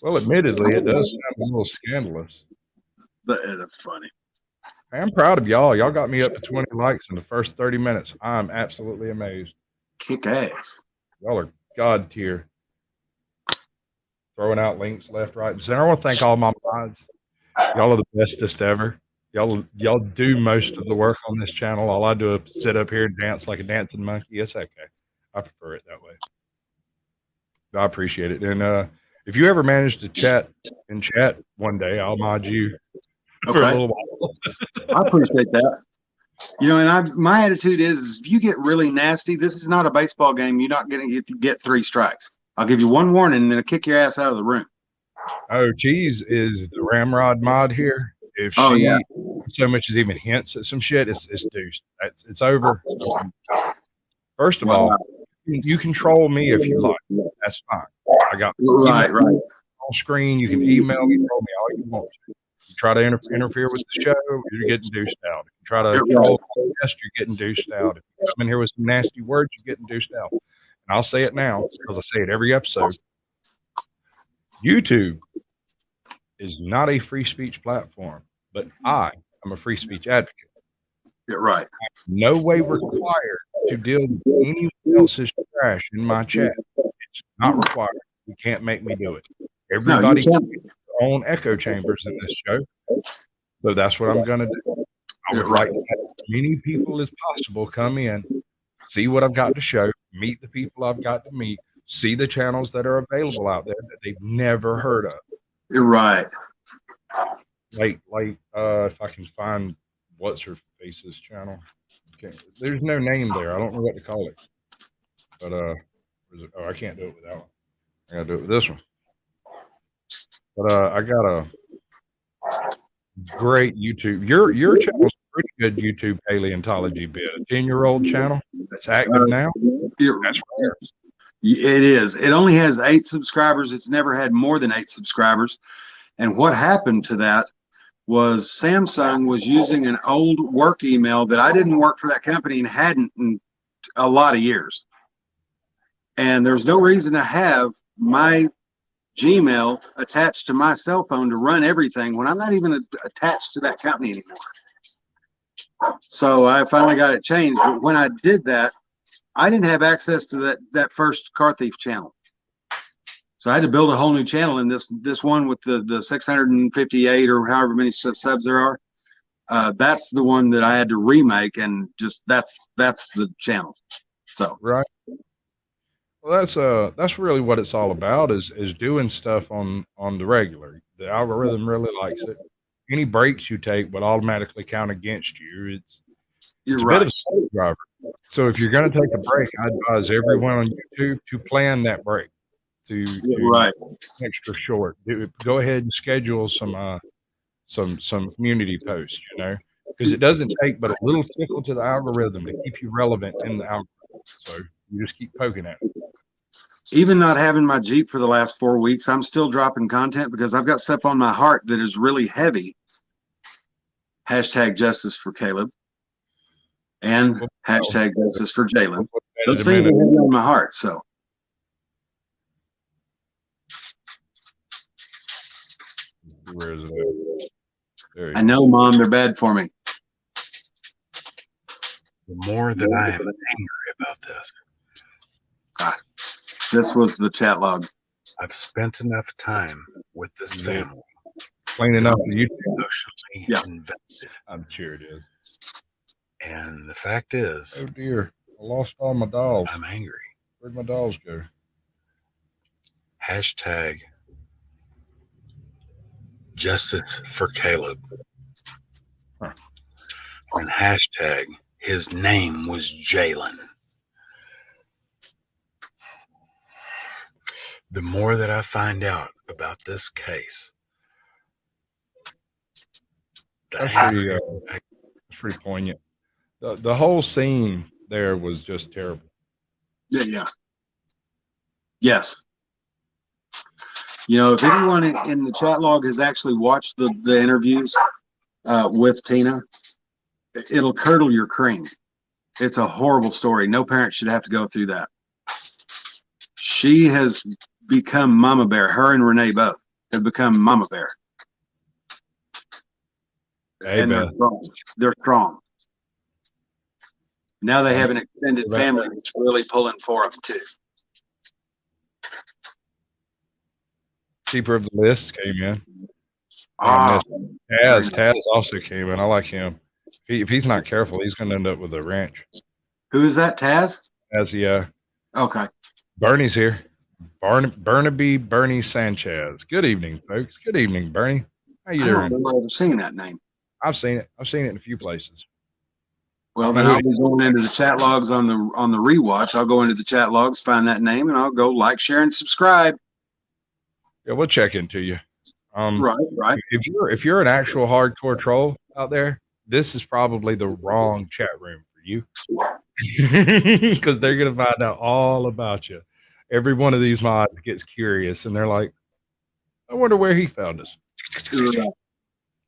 Well, admittedly, it does sound a little scandalous. But that's funny. I'm proud of y'all. Y'all got me up to 20 likes in the first 30 minutes. I'm absolutely amazed. Kick ass. Y'all are God tier. Throwing out links left, right, and center. I want to thank all my mods. Y'all are the bestest ever. Y'all do most of the work on this channel. All I do is sit up here and dance like a dancing monkey. It's okay. I prefer it that way. I appreciate it. And if you ever manage to chat one day, I'll mod you for a little while. I appreciate that. And my attitude is if you get really nasty, this is not a baseball game. You're not going to get 3 strikes. I'll give you one warning and then I'll kick your ass out of the room. Oh, Cheese is the Ramrod mod here. If she so much as even hints at some shit, it's deuced. It's over. First of all, you control me if you like. That's fine. I got right on screen. You can email me, tell me all you want to. You try to interfere with the show, you're getting douched out. If you try to troll the guest, you're getting douched out. If you come in here with some nasty words, you're getting douched out. And I'll say it now because I say it every episode. YouTube is not a free speech platform, but I am a free speech advocate. You're right. No way required to deal with anyone else's trash in my chat. It's not required. You can't make me do it. Everybody has their own echo chambers in this show. So that's what I'm going to do. I would like to have as many people as possible come in, see what I've got to show, meet the people I've got to meet, see the channels that are available out there that they've never heard of. You're right. Like if I can find what's her face's channel. Okay. There's no name there. I don't know what to call it. But I can't do it with that one. I gotta do it with this one. But I got a great YouTube. Your channel's a pretty good YouTube paleontology bit. A 10-year-old channel that's active now. That's rare. It is. It only has 8 subscribers. It's never had more than 8 subscribers. And what happened to that was Samsung was using an old work email that I didn't work for that company and hadn't in a lot of years. And there's no reason to have my Gmail attached to my cell phone to run everything when I'm not even attached to that company anymore. So I finally got it changed. But when I did that, I didn't have access to that first CarThief channel. So I had to build a whole new channel in this one with the 658 or however many subs there are. That's the one that I had to remake, and just that's the channel. So right. Well, that's really what it's all about is doing stuff on the regular. The algorithm really likes it. Any breaks you take will automatically count against you. It's a bit of a slave driver. So if you're going to take a break, I advise everyone on YouTube to plan that break. To extra short. Go ahead and schedule some community posts, because it doesn't take but a little tickle to the algorithm to keep you relevant in the algorithm. So you just keep poking at it. Even not having my Jeep for the last 4 weeks, I'm still dropping content because I've got stuff on my heart that is really heavy. Hashtag justice for Caleb and hashtag justice for Jalen. Those things are heavy on my heart. So. Where is it? I know, Mom, they're bad for me. The more that I am angry about this. This was the chat log. I've spent enough time with this family. Plain enough for you. Emotionally invested. I'm sure it is. And the fact is, oh dear, I lost all my dolls. I'm angry. Where'd my dolls go? Hashtag justice for Caleb. Huh. And hashtag his name was Jalen. The more that I find out about this case, that's pretty poignant. The whole scene there was just terrible. Yeah. Yes. If anyone in the chat log has actually watched the interviews with Tina, it'll curdle your cream. It's a horrible story. No parent should have to go through that. She has become Mama Bear. Her and Renee both have become Mama Bear. Hey, and they're strong. Now they have an extended family that's really pulling for them too. Keeper of the list came in. Taz also came in. I like him. If he's not careful, he's going to end up with a ranch. Who is that, Taz? Taz, yeah. Okay. Bernie's here. Bernie Sanchez. Good evening, folks. Good evening, Bernie. How you doing? I don't know if I've seen that name. I've seen it. I've seen it in a few places. Well, then I'll be going into the chat logs on the rewatch. I'll go into the chat logs, find that name, and I'll go like, share, and subscribe. Yeah, we'll check into you. Right. If you're an actual hardcore troll out there, this is probably the wrong chat room for you, because they're gonna find out all about you. Every one of these mods gets curious, and they're like, "I wonder where he found us."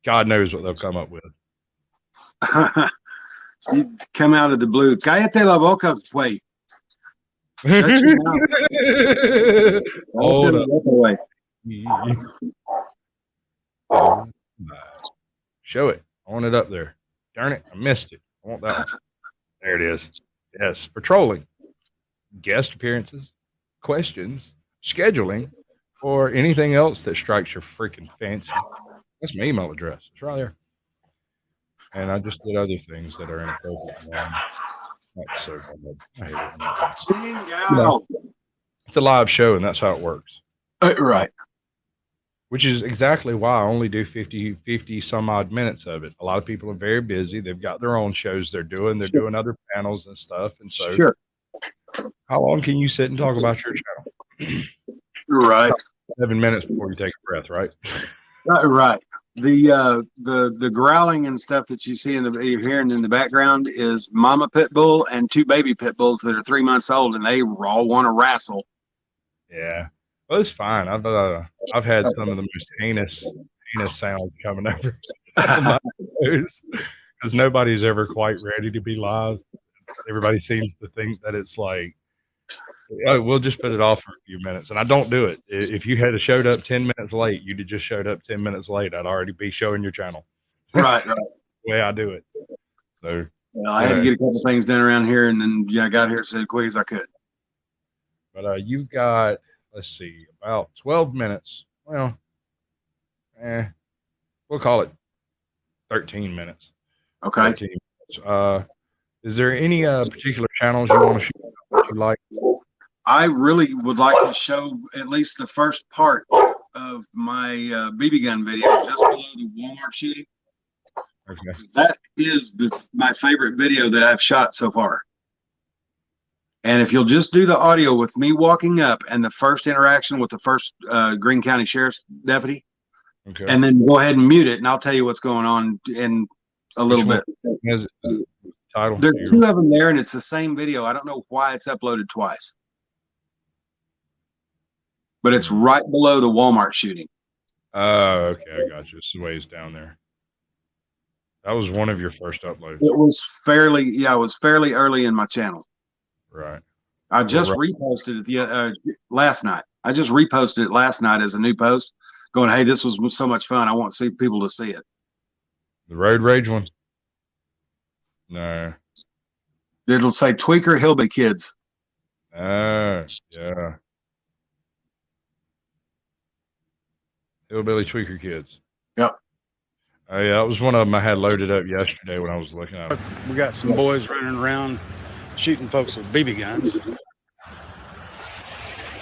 God knows what they'll come up with. You come out of the blue. Cállate la boca, wait. Shut your mouth. Hold Cállate la up. boca, wait. Oh, my. Show it. I want it up there. Darn it. I missed it. I want that one. There it is. Yes. Patrolling, guest appearances, questions, scheduling, or anything else that strikes your freaking fancy. That's my email address. It's right there. And I just did other things that are inappropriate. That's so bad. I hate it. Chingao. It's a live show, and that's how it works. Right. Which is exactly why I only do 50 some odd minutes of it. A lot of people are very busy. They've got their own shows they're doing other panels and stuff. And so, Sure. how long can you sit and talk about your channel? Right. 7 minutes before you take a breath, right? Right. The growling and stuff that you see you're hearing in the background is mama pit bull and 2 baby pit bulls that are 3 months old, and they all want to wrestle. Yeah. Well, it's fine. I've had some of the most heinous sounds coming over my shows because nobody's ever quite ready to be live. Everybody seems to think that it's like, oh, we'll just put it off for a few minutes, and I don't do it. If you had showed up 10 minutes late, you'd have just showed up 10 minutes late. I'd already be showing your channel. Right. The way I do it. So, well, I had to get a couple things done around here, and then I got here as quick as I could. But you've got, let's see, about 12 minutes. Well, we'll call it 13 minutes. Okay. 13 minutes. Is there any particular channels you want to show that you like? I really would like to show at least the first part of my BB gun video just below the Walmart shooting. Okay. That is my favorite video that I've shot so far. And if you'll just do the audio with me walking up and the first interaction with the first Greene County Sheriff's deputy, Okay. and then go ahead and mute it, and I'll tell you what's going on in a little bit. Has title? There's 2 of them there, and it's the same video. I don't know why it's uploaded twice. But it's right below the Walmart shooting. Oh, okay. I got you. It's the ways down there. That was one of your first uploads. It was fairly early in my channel. Right. I just reposted it last night. I just reposted it last night as a new post, going, hey, this was so much fun. I want people to see it. The road rage one? No. It'll say Tweaker Hillbilly Kids. Yeah. Hillbilly Tweaker Kids. Yep. Oh, yeah, that was one of them I had loaded up yesterday when I was looking at it. We got some boys running around shooting folks with BB guns.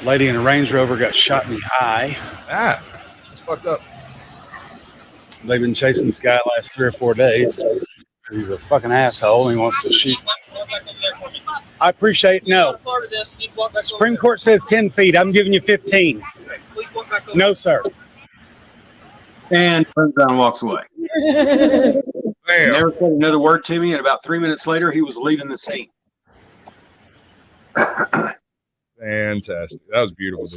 Lady in a Range Rover got shot in the eye. Ah, that's fucked up. They've been chasing this guy the last 3 or 4 days because he's a fucking asshole and he wants to shoot. I appreciate no. Supreme Court says 10 feet. I'm giving you 15. No, sir. And turns around and walks away. Damn. Never said another word to me, and about 3 minutes later, he was leaving the scene. Fantastic. That was beautiful,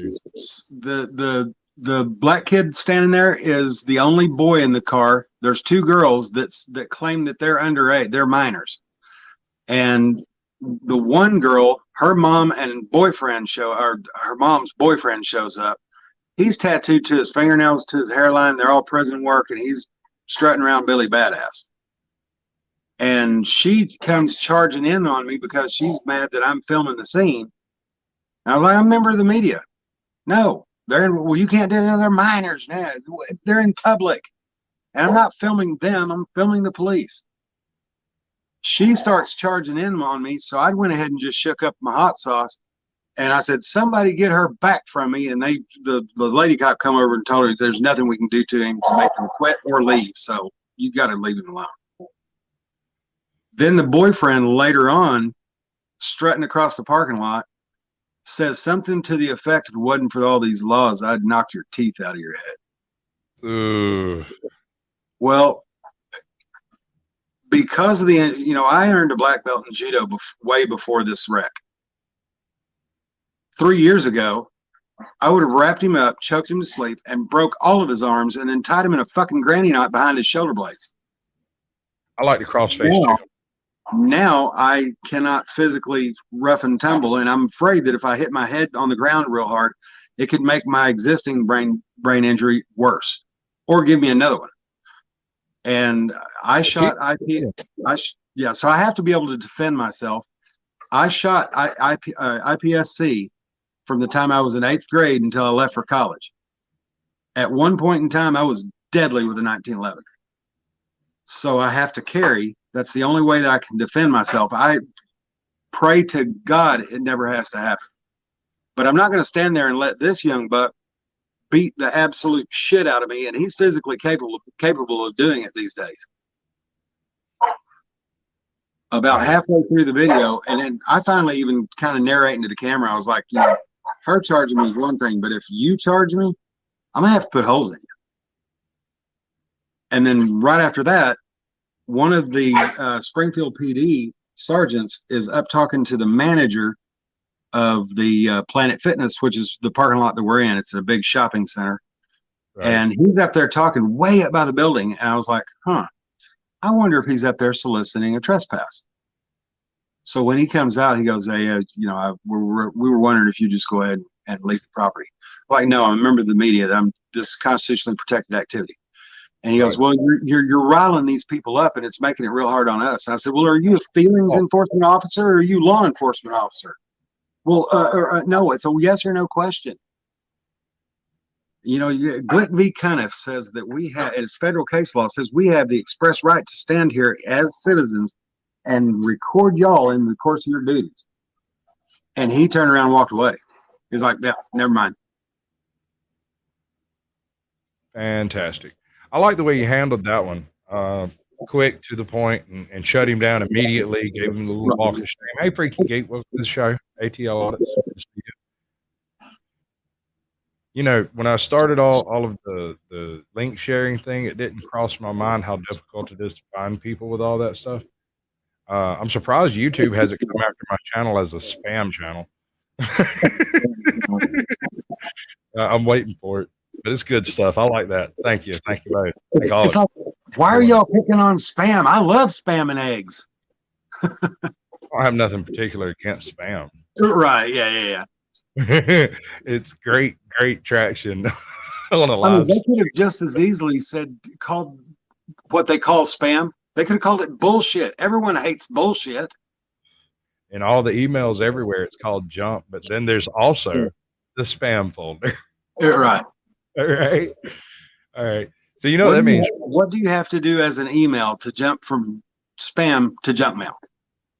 dude. The black kid standing there is the only boy in the car. There's 2 girls that claim that they're underage, they're minors. And the one girl, her mom and boyfriend her mom's boyfriend shows up. He's tattooed to his fingernails, to his hairline. They're all prison work, and he's strutting around Billy Badass. And she comes charging in on me because she's mad that I'm filming the scene. And I was like, I'm a member of the media. No, you can't do that. They're minors now. They're in public. And I'm not filming them. I'm filming the police. She starts charging in on me. So I went ahead and just shook up my hot sauce. And I said, somebody get her back from me. And the lady cop come over and told her there's nothing we can do to him to make him quit or leave. So you got to leave him alone. Then the boyfriend later on, strutting across the parking lot, says something to the effect, if it wasn't for all these laws, I'd knock your teeth out of your head. Ooh. Well, because of I earned a black belt in judo way before this wreck. 3 years ago, I would have wrapped him up, choked him to sleep, and broke all of his arms, and then tied him in a fucking granny knot behind his shoulder blades. I like the crossface too. Now I cannot physically rough and tumble, and I'm afraid that if I hit my head on the ground real hard, it could make my existing brain injury worse, or give me another one. And I shot so I have to be able to defend myself. I shot IPSC from the time I was in 8th grade until I left for college. At one point in time, I was deadly with a 1911. So I have to carry. That's the only way that I can defend myself. I pray to God it never has to happen. But I'm not going to stand there and let this young buck beat the absolute shit out of me, and he's physically capable of doing it these days. About halfway through the video, and then I finally even kind of narrating to the camera, I was like, her charging me is one thing, but if you charge me, I'm going to have to put holes in you. And then right after that, one of the Springfield PD sergeants is up talking to the manager of the Planet Fitness, which is the parking lot that we're in. It's a big shopping center. Right. And he's up there talking way up by the building. And I was like, I wonder if he's up there soliciting a trespass. So when he comes out, he goes, hey, we were wondering if you just go ahead and leave the property. Like, no, I'm a member of the media. This constitutionally protected activity. And he goes, well, you're riling these people up, and it's making it real hard on us. And I said, well, are you a feelings enforcement officer, or are you law enforcement officer? Well, no, it's a yes or no question. Glick v. Cuniff says that we have, it's federal case law, says we have the express right to stand here as citizens and record y'all in the course of your duties. And he turned around and walked away. He's like, yeah, never mind. Fantastic. I like the way you handled that one. Quick, to the point, and shut him down immediately. Gave him the little hawkish name. Hey, Freaky Geek, welcome to the show. ATL Audits. When I started all of the link sharing thing, it didn't cross my mind how difficult it is to find people with all that stuff. I'm surprised YouTube hasn't come after my channel as a spam channel. I'm waiting for it. But it's good stuff. I like that. Thank you. Thank you both. It's like, why are y'all picking on spam? I love spam and eggs. I don't have nothing particular against spam. Right. Yeah. It's great traction on a live. They could have just as easily called what they call spam. They could have called it bullshit. Everyone hates bullshit. In all the emails everywhere, it's called junk. But then there's also the spam folder. Right. All right. So that means. What do you have to do as an email to jump from spam to junk mail?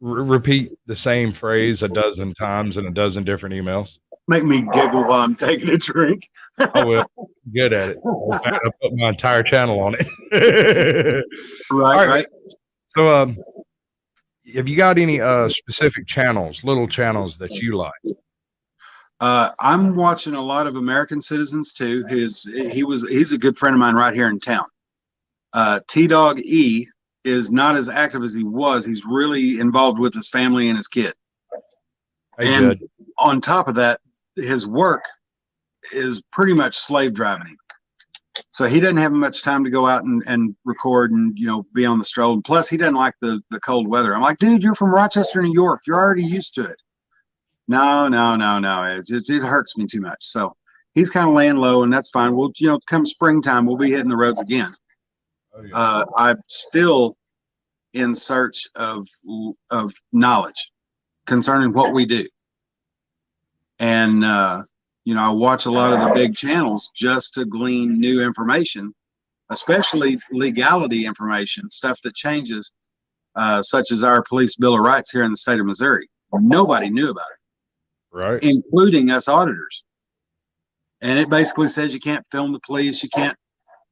Repeat the same phrase a dozen times in a dozen different emails. Make me giggle while I'm taking a drink. I will. Good at it. In fact, I put my entire channel on it. Right. So, have you got any specific little channels that you like? I'm watching a lot of American Citizens too. He's a good friend of mine right here in town. T-Dog E is not as active as he was. He's really involved with his family and his kid. Hey, and Judge. On top of that, his work is pretty much slave driving him. So he doesn't have much time to go out and record and, be on the stroll. And plus, he doesn't like the cold weather. I'm like, dude, you're from Rochester, New York. You're already used to it. No. It hurts me too much. So he's kind of laying low, and that's fine. We'll, come springtime, we'll be hitting the roads again. Oh, yeah. I'm still in search of knowledge concerning what we do. And, I watch a lot of the big channels just to glean new information, especially legality information, stuff that changes, such as our police bill of rights here in the state of Missouri. Nobody knew about it, right? Including us auditors. And it basically says you can't film the police, you can't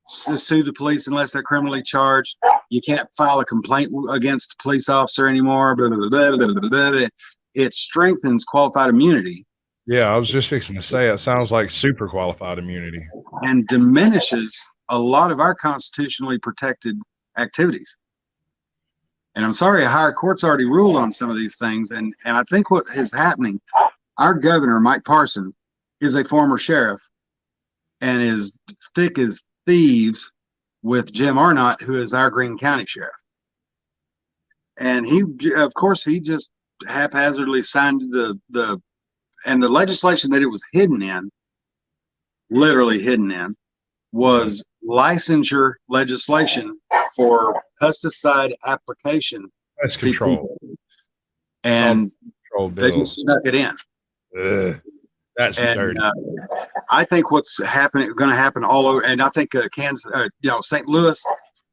sue the police unless they're criminally charged, you can't file a complaint against a police officer anymore. Blah, blah, blah, blah, blah, blah, blah. It strengthens qualified immunity. Yeah, I was just fixing to say, it sounds like super qualified immunity. And diminishes a lot of our constitutionally protected activities. And I'm sorry, a higher court's already ruled on some of these things. And I think what is happening, our governor, Mike Parson, is a former sheriff and is thick as thieves with Jim Arnott, who is our Greene County sheriff. And he, of course, he just haphazardly signed the legislation that it was hidden in, literally hidden in, was licensure legislation for pesticide application. Pest control. And Control they bill. just snuck it in. That's And dirty. I think what's happening, going to happen all over, and I think Kansas, St. Louis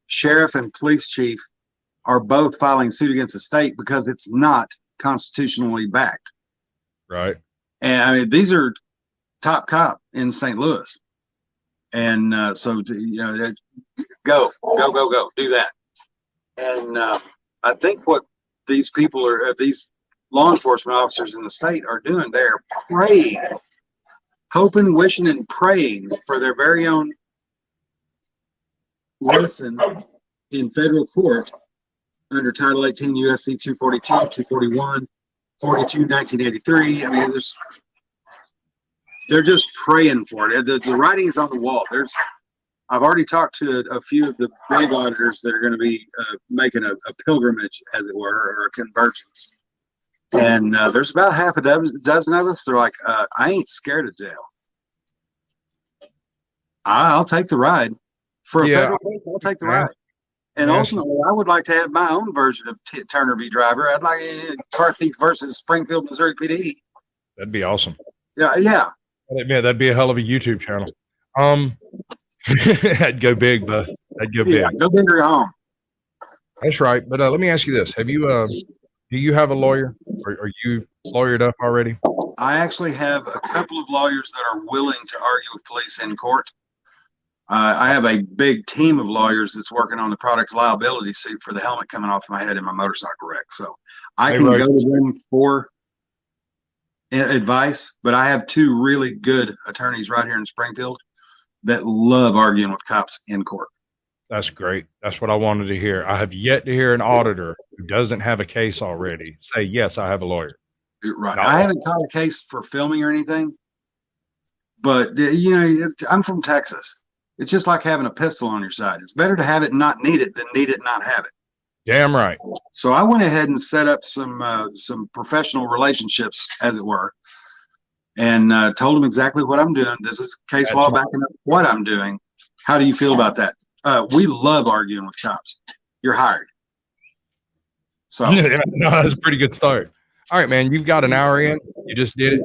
sheriff and police chief are both filing suit against the state because it's not constitutionally backed. Right. And I mean, these are top cop in St. Louis. And so, go, do that. And I think what these people are, these law enforcement officers in the state are doing, they're praying, hoping, wishing, and praying for their very own lesson in federal court under Title 18 USC 242, 241, 42, 1983. I mean, they're just praying for it. The writing is on the wall. I've already talked to a few of the big auditors that are going to be making a pilgrimage, as it were, or a convergence. And there's about half a dozen of us. They're like, I ain't scared of jail. I'll take the ride. For a federal case, I'll take the ride. And ultimately, I would like to have my own version of Turner v. Driver. I'd like CarThief versus Springfield, Missouri PD. That'd be awesome. Yeah. That'd be a hell of a YouTube channel. I'd go big, but I'd go big. Go big or go home. That's right. But let me ask you this: do you have a lawyer? Are you lawyered up already? I actually have a couple of lawyers that are willing to argue with police in court. I have a big team of lawyers that's working on the product liability suit for the helmet coming off my head in my motorcycle wreck. So I can go to them for advice, but I have two really good attorneys right here in Springfield that love arguing with cops in court. That's great. That's what I wanted to hear. I have yet to hear an auditor who doesn't have a case already say, yes, I have a lawyer. Right. I haven't caught a case for filming or anything, but I'm from Texas. It's just like having a pistol on your side. It's better to have it and not need it than need it and not have it. Damn right. So I went ahead and set up some professional relationships, as it were, and told them exactly what I'm doing. This is case law backing up what I'm doing. How do you feel about that? We love arguing with cops. You're hired. So yeah, no, that's a pretty good start. All right, man. You've got an hour in. You just did it.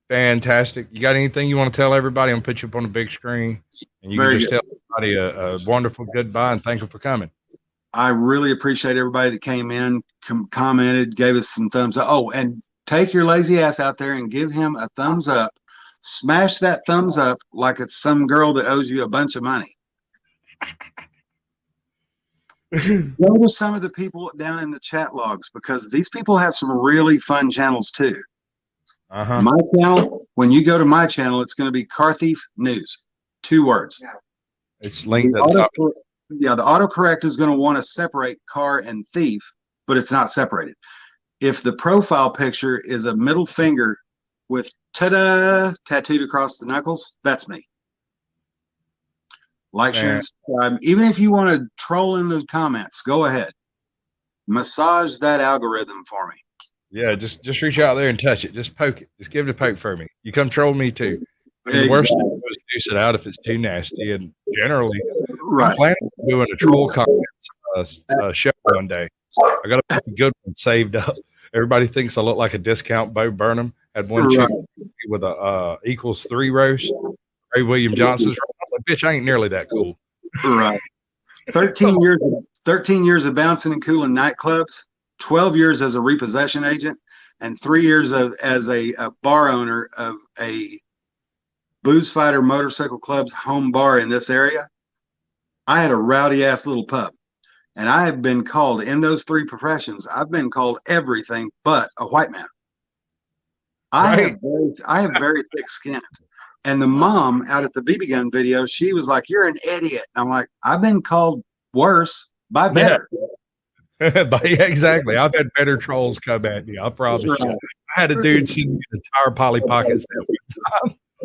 Fantastic. You got anything you want to tell everybody? I'm going to put you up on the big screen, and you can just tell everybody a wonderful goodbye and thank you for coming. I really appreciate everybody that came in, commented, gave us some thumbs up. Oh, and take your lazy ass out there and give him a thumbs up. Smash that thumbs up like it's some girl that owes you a bunch of money. Go to some of the people down in the chat logs, because these people have some really fun channels too. My channel, when you go to my channel, it's going to be CarThief News. 2 words. It's linked at the top. Yeah, the autocorrect is going to want to separate car and thief, but it's not separated. If the profile picture is a middle finger with ta-da tattooed across the knuckles, that's me. Like, share, and subscribe. Even if you want to troll in the comments, go ahead. Massage that algorithm for me. Yeah, just reach out there and touch it. Just poke it. Just give it a poke for me. You come troll me too. The worst thing to do is juice it out if it's too nasty. And generally, I'm planning on doing a troll comments show one day. I got a good one saved up. Everybody thinks I look like a discount Bo Burnham. Had one chick with a equals 3 roast. Ray William Johnson's. I was like, bitch, I ain't nearly that cool. Right. 13 years of bouncing and cooling nightclubs, 12 years as a repossession agent, and 3 years as a bar owner of a Booze Fighter Motorcycle Club's home bar in this area. I had a rowdy ass little pub, and I have been called, in those 3 professions, I've been called everything but a white man. I have very thick skin. And the mom out at the BB gun video, she was like, "You're an idiot." And I'm like, I've been called worse by better. Yeah, exactly. I've had better trolls come at me. I promise you. I had a dude send me an entire Polly Pocket set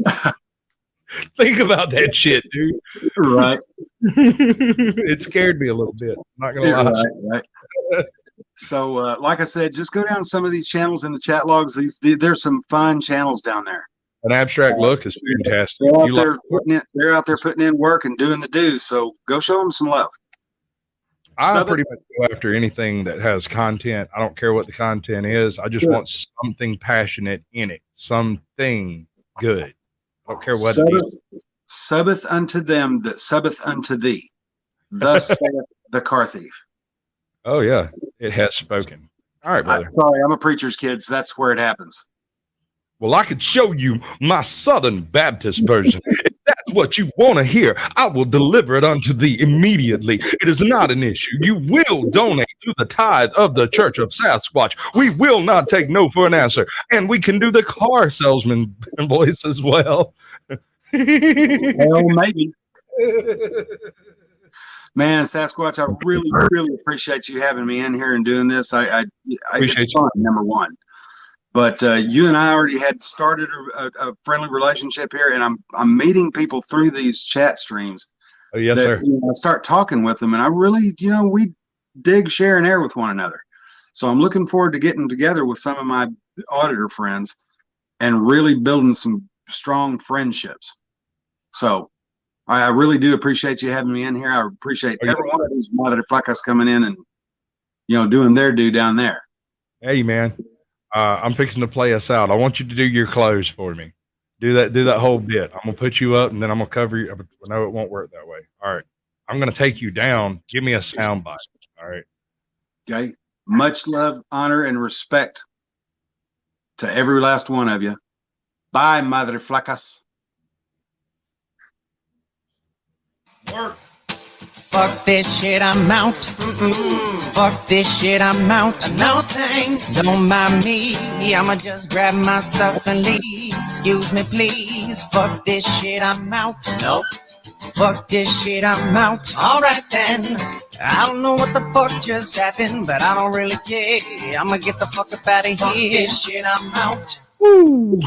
one time. Think about that shit, dude. Right. It scared me a little bit. I'm not gonna lie. Right. So, like I said, just go down some of these channels in the chat logs. There's some fun channels down there. An abstract look is fantastic. They're out there putting in work and doing the do. So go show them some love. I pretty much go after anything that has content. I don't care what the content is. I just want something passionate in it, something good. I don't care what it is. Subbeth unto them that subbeth unto thee. Thus saith the CarThief. Oh, yeah. It has spoken. All right, brother. Sorry, I'm a preacher's kid, so that's where it happens. Well, I could show you my Southern Baptist version. If that's what you want to hear, I will deliver it unto thee immediately. It is not an issue. You will donate to the tithe of the Church of Sasquatch. We will not take no for an answer. And we can do the car salesman voice as well. Well, maybe. Man, Sasquatch, I really, really appreciate you having me in here and doing this. I appreciate you, number one. But you and I already had started a friendly relationship here, and I'm meeting people through these chat streams. Oh, yes, sir. I start talking with them, and I really, we dig, share, and air with one another. So I'm looking forward to getting together with some of my auditor friends and really building some strong friendships. So I really do appreciate you having me in here. I appreciate every one of these motherfuckers coming in and, doing their due down there. Hey, man. I'm fixing to play us out. I want you to do your close for me. Do that whole bit. I'm gonna put you up and then I'm gonna cover you. No, it won't work that way. All right. I'm gonna take you down. Give me a sound bite. All right. Okay. Much love, honor, and respect to every last one of you. Bye, motherfuckers. Work. Fuck this shit, I'm out. Fuck this shit, I'm out. No thanks. Don't mind me. I'ma just grab my stuff and leave. Excuse me, please. Fuck this shit, I'm out. Nope. Fuck this shit, I'm out. Alright then. I don't know what the fuck just happened, but I don't really care. I'ma get the fuck up out of here. Fuck this shit, I'm out. Woo.